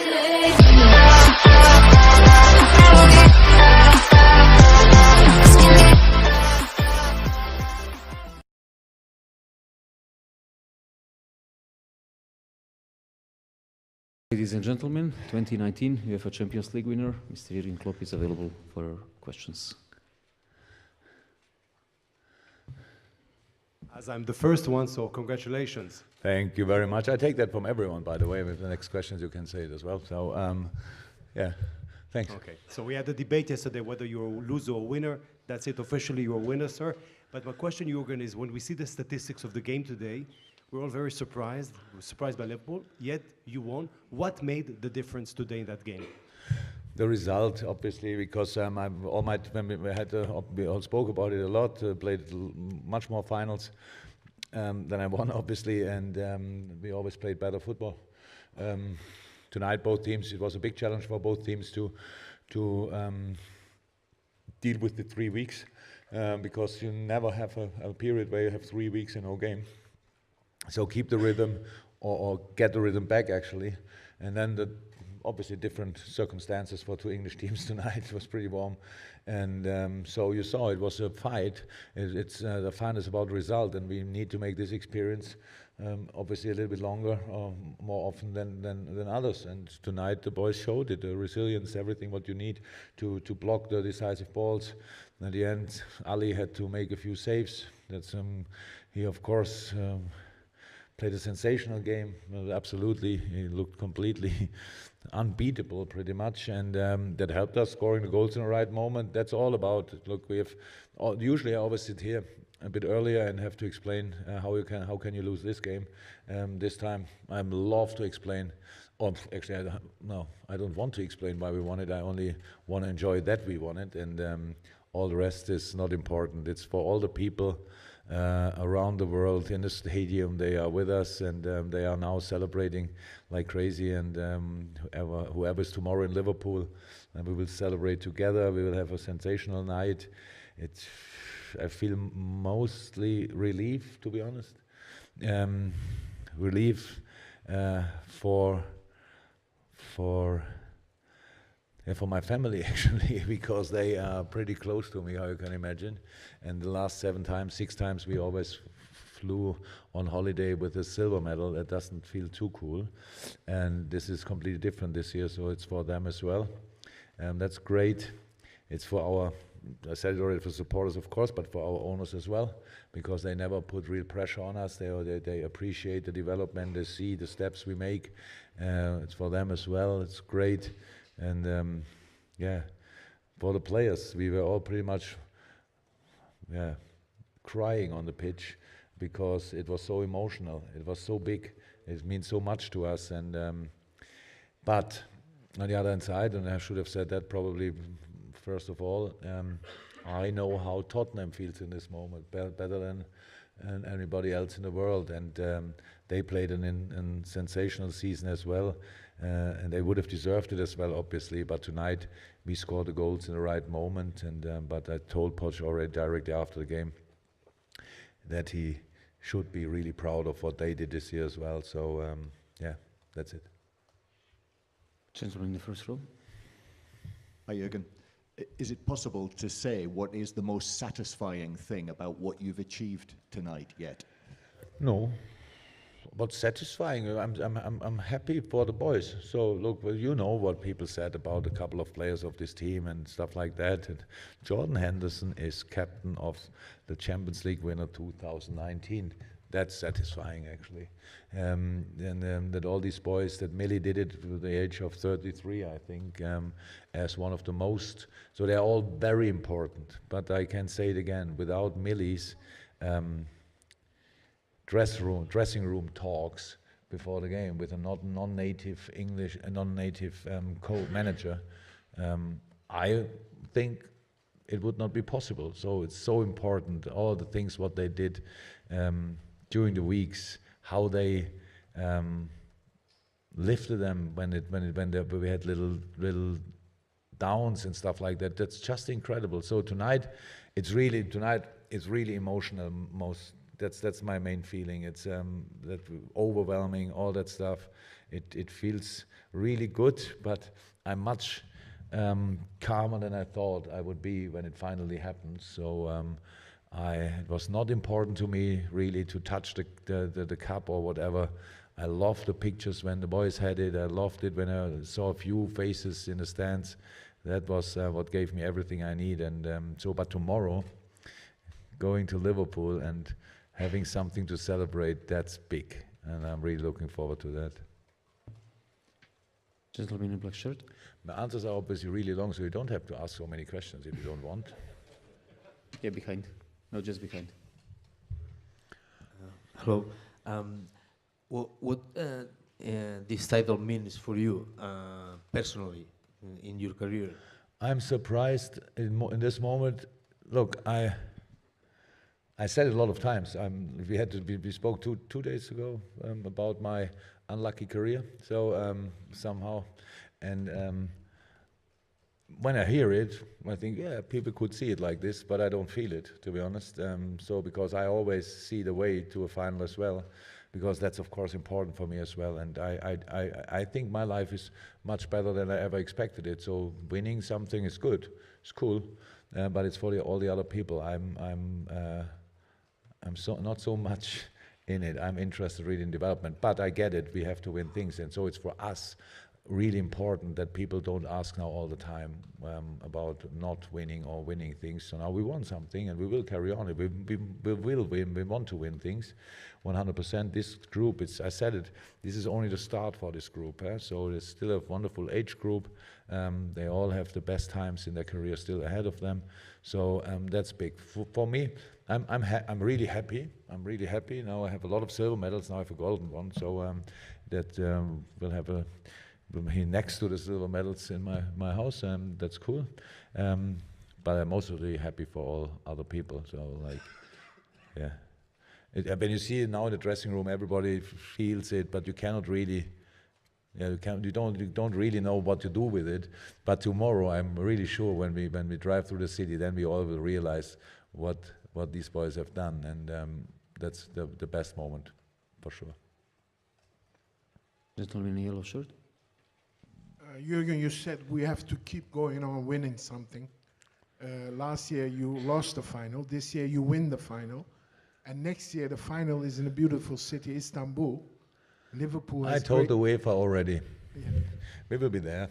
Ladies and gentlemen, 2019 UEFA Champions League winner, Mr. Jürgen Klopp is available for questions. As I'm the first one, so congratulations. Thank you very much. I take that from everyone, by the way. With the next questions, you can say it as well. So, yeah, thanks. Okay, so we had a debate yesterday whether you're a loser or winner. That's it, officially you're a winner, sir. But my question, Jürgen, is when we see the statistics of the game today, we're all very surprised. We're surprised by Liverpool, yet you won. What made the difference today in that game? The result, obviously, because when we all spoke about it a lot, played much more finals than I won, obviously, and we always played better football. Tonight, both teams, it was a big challenge for both teams to deal with the 3 weeks, because you never have a period where you have 3 weeks in no game. So keep the rhythm, or get the rhythm back, actually. And then obviously different circumstances for two English teams tonight. It was pretty warm. And so you saw it was a fight. The fun is about result, and we need to make this experience obviously a little bit longer or more often than others. And tonight the boys showed it, the resilience, everything what you need to block the decisive balls. And at the end, Ali had to make a few saves. That's he, of course, played a sensational game, absolutely. He looked completely unbeatable, pretty much, and that helped us scoring the goals in the right moment. That's all about. Look, we have usually I always sit here a bit earlier and have to explain how can you lose this game. This time I love to explain. Or actually, I don't want to explain why we won it. I only want to enjoy that we won it, and all the rest is not important. It's for all the people around the world in the stadium. They are with us, and they are now celebrating like crazy. And whoever is tomorrow in Liverpool, we will celebrate together. We will have a sensational night. I feel mostly relief, to be honest. Relief for my family, actually, because they are pretty close to me, how you can imagine. And the last 6 times, we always flew on holiday with a silver medal. That doesn't feel too cool. And this is completely different this year, so it's for them as well. That's great. It's for our, I said it already, for supporters, of course, but for our owners as well, because they never put real pressure on us. They appreciate the development. They see the steps we make. It's for them as well. It's great. And yeah, for the players, we were all pretty much crying on the pitch, because it was so emotional. It was so big. It means so much to us. And but on the other side, and I should have said that probably first of all, I know how Tottenham feels in this moment better than anybody else in the world. And they played a sensational season as well. And they would have deserved it as well, obviously. But tonight we scored the goals in the right moment. And but I told Poch already directly after the game that he should be really proud of what they did this year as well. So yeah, that's it. Gentleman in the first row. Hi, Jürgen. Is it possible to say what is the most satisfying thing about what you've achieved tonight yet? No. But satisfying, I'm happy for the boys. So look, well, you know what people said about a couple of players of this team and stuff like that. And Jordan Henderson is captain of the Champions League winner 2019. That's satisfying, actually. And that all these boys, that Millie did it at the age of 33, I think, as one of the most. So they're all very important. But I can say it again, without Millie's dressing room talks before the game with a non-native English, a non-native co-manager, I think it would not be possible. So it's so important, all the things what they did during the weeks, how they lifted them when we had little downs and stuff like that. That's just incredible. So tonight it's really emotional. That's my main feeling. It's that overwhelming, all that stuff. it feels really good, but I'm much calmer than I thought I would be when it finally happened. So it was not important to me really to touch the cup or whatever. I loved the pictures when the boys had it. I loved it when I saw a few faces in the stands. That was what gave me everything I need. And but tomorrow, going to Liverpool and having something to celebrate, that's big. And I'm really looking forward to that. Gentleman in black shirt. My answers are obviously really long, so you don't have to ask so many questions if you don't want. Yeah, behind. No, just behind. Hello. What this title means for you personally in your career? I'm surprised in this moment. Look, I said it a lot of times. We spoke two days ago about my unlucky career. So somehow, and when I hear it, I think, yeah, people could see it like this, but I don't feel it, to be honest. So because I always see the way to a final as well, because that's of course important for me as well. And I think my life is much better than I ever expected it. So winning something is good, it's cool, but it's for all the other people. I'm not so much in it. I'm interested really in development, but I get it. We have to win things, and so it's for us really important that people don't ask now all the time about not winning or winning things. So now we won something, and we will carry on. We will win. We want to win things, 100%. This group, I said it. This is only the start for this group. So it's still a wonderful age group. They all have the best times in their career still ahead of them. So that's big for me. I'm really happy. I'm really happy. Now I have a lot of silver medals. Now I have a golden one. So that will have next to the silver medals in my house, and that's cool. But I'm also really happy for all other people. So like, yeah. When you see it now in the dressing room, everybody feels it, but you cannot really. Yeah, you don't really know what to do with it. But tomorrow, I'm really sure when we drive through the city, then we all will realize what these boys have done, and that's the best moment, for sure. Gentleman in yellow shirt. Jürgen, you said we have to keep going on winning something. Last year you lost the final. This year you win the final, and next year the final is in a beautiful city, Istanbul. Liverpool has I told the UEFA already. Yeah. We will be there.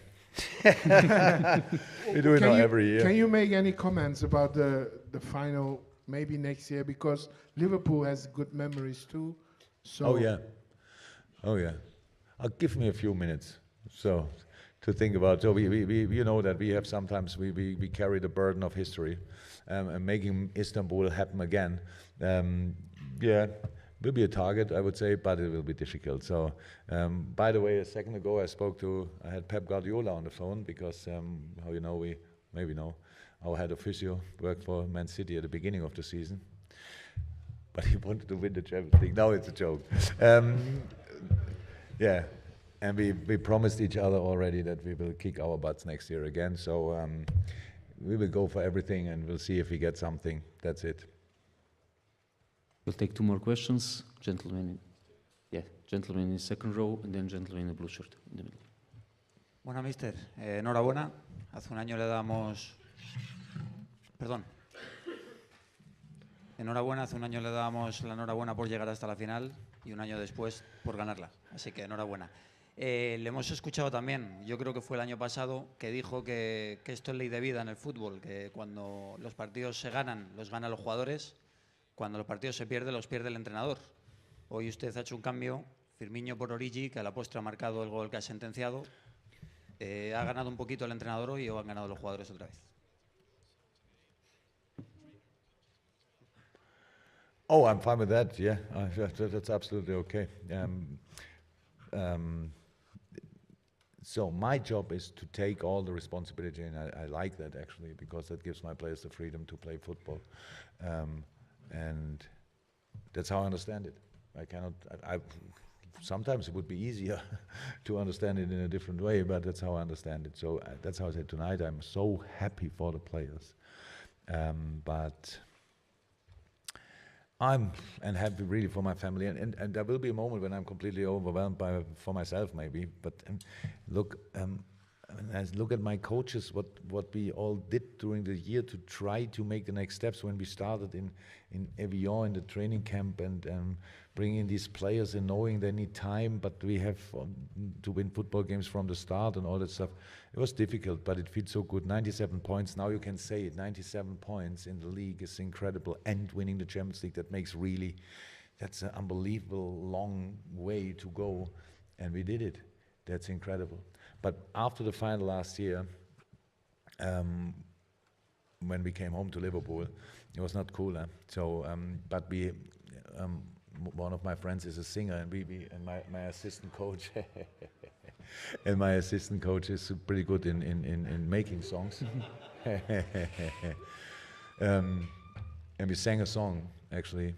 We do it now every year. Can you make any comments about the final maybe next year? Because Liverpool has good memories too. So Oh yeah. Give me a few minutes. So to think about. So we you know that we have sometimes we carry the burden of history, and making Istanbul happen again. Will be a target, I would say, but it will be difficult. So, by the way, a second ago I had Pep Guardiola on the phone because, how you know, our head of physio worked for Man City at the beginning of the season, but he wanted to win the Champions League. Now it's a joke. Yeah, and we promised each other already that we will kick our butts next year again. So we will go for everything, and we'll see if we get something. That's it. We'll take two more questions. Gentleman in second row, and then gentleman in the blue shirt in the middle. Bueno, mister, enhorabuena. Hace un año le dábamos... Perdón. Enhorabuena, hace un año le dábamos la enhorabuena por llegar hasta la final y un año después por ganarla. Así que enhorabuena. Le hemos escuchado también, yo creo que fue el año pasado, que dijo que esto es ley de vida en el fútbol, que cuando los partidos se ganan, los ganan los jugadores. Cuando los partidos se pierden, los pierde el entrenador. Hoy usted ha hecho un cambio, Firmino por Origi, que a la postre ha marcado el gol que ha sentenciado. ¿Ha ganado un poquito el entrenador hoy o han ganado los jugadores otra vez? Oh, I'm fine with that, yeah. That's absolutely okay. So my job is to take all the responsibility, and I like that actually, because that gives my players the freedom to play football. And that's how I understand it. Sometimes it would be easier to understand it in a different way, but that's how I understand it. So that's how I said tonight, I'm so happy for the players. But I'm and happy really for my family, and there will be a moment when I'm completely overwhelmed for myself maybe. But look, when I look at my coaches, what we all did during the year to try to make the next steps. When we started in Evian in the training camp and bringing these players and knowing they need time, but we have to win football games from the start and all that stuff. It was difficult, but it feels so good. 97 points, now you can say it, 97 points in the league is incredible, and winning the Champions League, that's an unbelievable long way to go, and we did it. That's incredible. But after the final last year, when we came home to Liverpool, it was not cool. So, but one of my friends is a singer, and and my assistant coach, and my assistant coach is pretty good in making songs. And we sang a song, actually.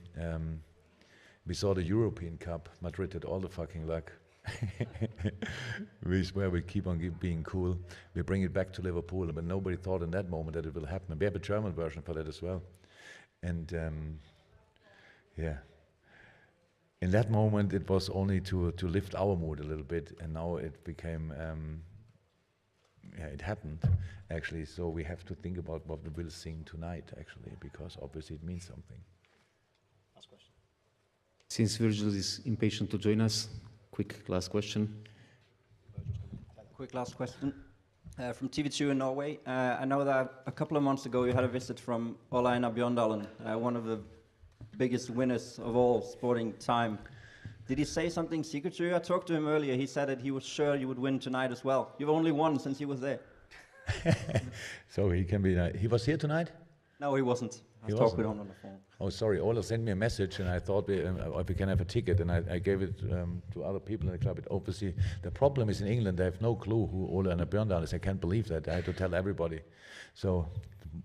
We saw the European Cup. Madrid had all the fucking luck. We swear we keep on being cool. We bring it back to Liverpool, but nobody thought in that moment that it will happen. We have a German version for that as well. And yeah, in that moment it was only to lift our mood a little bit, and now it became, yeah, it happened actually. So we have to think about what we will sing tonight actually, because obviously it means something. Last question. Since Virgil is impatient to join us, quick last question. Quick last question. From TV2 in Norway. I know that a couple of months ago you had a visit from Ole Einar Bjørndalen, one of the biggest winners of all sporting time. Did he say something secret to you? I talked to him earlier. He said that he was sure you would win tonight as well. You've only won since he was there. So he can be. He was here tonight? No, he wasn't. I talked with him on the phone. Oh, sorry. Ola sent me a message, and I thought if we can have a ticket, and I gave it to other people in the club. But obviously, the problem is in England, they have no clue who Ole Einar Bjørndalen is. I can't believe that. I had to tell everybody. So,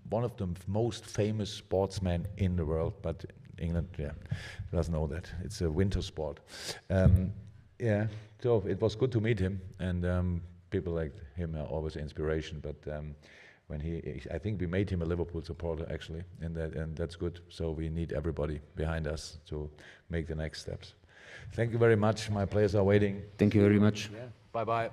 one of the most famous sportsmen in the world, but England, yeah, doesn't know that. It's a winter sport. Yeah, so it was good to meet him, and people like him are always an inspiration. But when I think we made him a Liverpool supporter actually, and that's good. So we need everybody behind us to make the next steps. Thank you very much. My players are waiting. Thank you very much. Yeah. Bye bye.